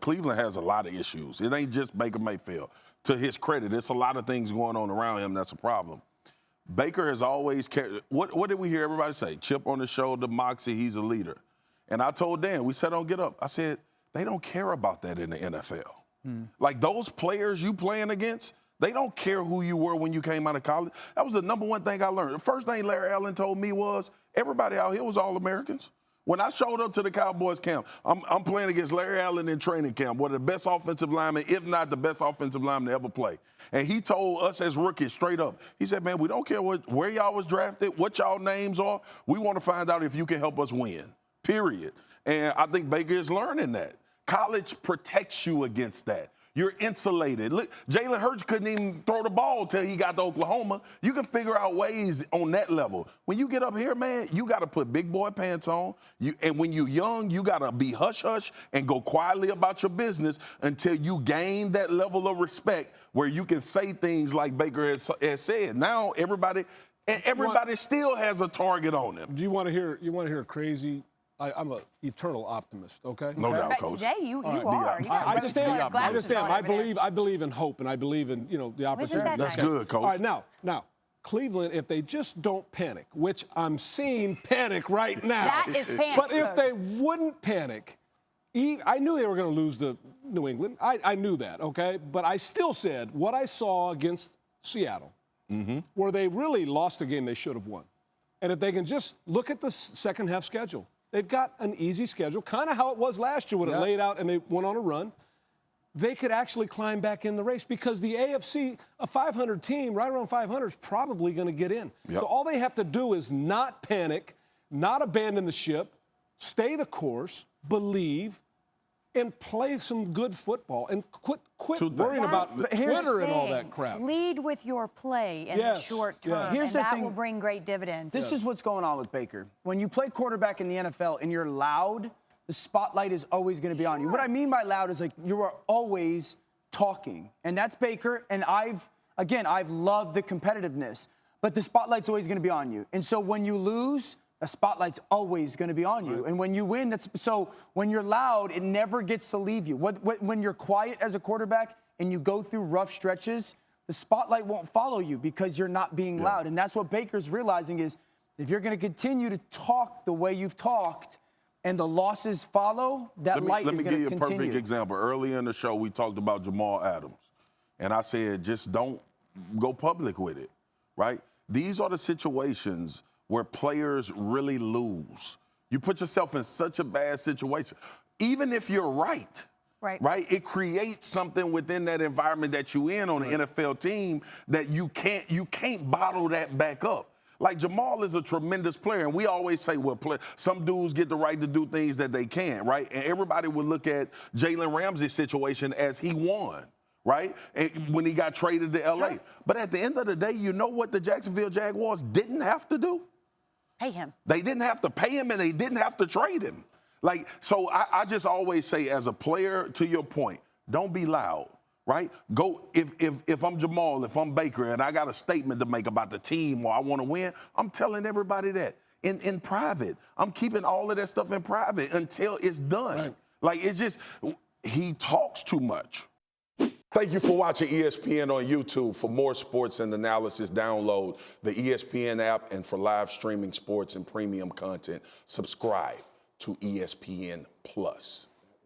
Cleveland has a lot of issues. It ain't just Baker Mayfield. To his credit, there's a lot of things going on around him that's a problem. Baker has always carried, what did we hear everybody say? Chip on the shoulder, moxie, he's a leader. And I told Dan, we said, don't get up. I said, they don't care about that in the NFL. Like those players you playing against, they don't care who you were when you came out of college. That was the number one thing I learned. The first thing Larry Allen told me was, everybody out here was All-Americans. When I showed up to the Cowboys camp, I'm playing against Larry Allen in training camp, one of the best offensive linemen, if not the best offensive lineman to ever play. And he told us as rookies straight up, he said, man, we don't care where y'all was drafted, what y'all names are. We want to find out if you can help us win, period. And I think Baker is learning that. College protects you against that. You're insulated. Look, Jalen Hurts couldn't even throw the ball till he got to Oklahoma. You can figure out ways on that level. When you get up here, man, you got to put big boy pants on. And when you're young, you got to be hush-hush and go quietly about your business until you gain that level of respect where you can say things like Baker has said. Now everybody still has a target on them. Do you want to hear a crazy? I'm an eternal optimist, okay? No doubt, Coach. Today you right, are. I just am. I believe in hope, and I believe in the opportunity. That's good, Coach. All right, now, Cleveland, if they just don't panic, which I'm seeing panic right now. That is panic. But if they wouldn't panic, I knew they were going to lose to New England. I knew that, okay? But I still said what I saw against Seattle, where they really lost a game they should have won. And if they can just look at the second half schedule, they've got an easy schedule, kind of how it was last year when it laid out and they went on a run. They could actually climb back in the race because the AFC, a 500 team, right around 500, is probably going to get in. So all they have to do is not panic, not abandon the ship, stay the course, believe, and play some good football and quit worrying about Twitter and all that crap. Lead with your play in the short term, Here's and the that thing. will bring great dividends. This is what's going on with Baker. When you play quarterback in the NFL and you're loud, the spotlight is always going to be on you. What I mean by loud is like you are always talking. And that's Baker. And I've loved the competitiveness. But the spotlight's always going to be on you. And so when you lose, the spotlight's always going to be on you. And when you win, when you're loud, it never gets to leave you. When you're quiet as a quarterback and you go through rough stretches, the spotlight won't follow you because you're not being loud. And that's what Baker's realizing is if you're going to continue to talk the way you've talked and the losses follow, that light is going to continue. Let me give you a perfect example. Earlier in the show, we talked about Jamal Adams. And I said, just don't go public with it, right? These are the situations where players really lose. You put yourself in such a bad situation. Even if you're right? It creates something within that environment that you in on an NFL team that you can't bottle that back up. Like Jamal is a tremendous player, and we always say, well, some dudes get the right to do things that they can't, right? And everybody would look at Jalen Ramsey's situation as he won. Right? When he got traded to LA. But at the end of the day, you know what the Jacksonville Jaguars didn't have to do? Pay him. They didn't have to pay him and they didn't have to trade him. So I just always say as a player, to your point, don't be loud, right? Go, if I'm Jamal, if I'm Baker, and I got a statement to make about the team or I want to win, I'm telling everybody that in private. I'm keeping all of that stuff in private until it's done. It's just, he talks too much. Thank you for watching ESPN on YouTube. For more sports and analysis, download the ESPN app, and for live streaming sports and premium content, subscribe to ESPN Plus.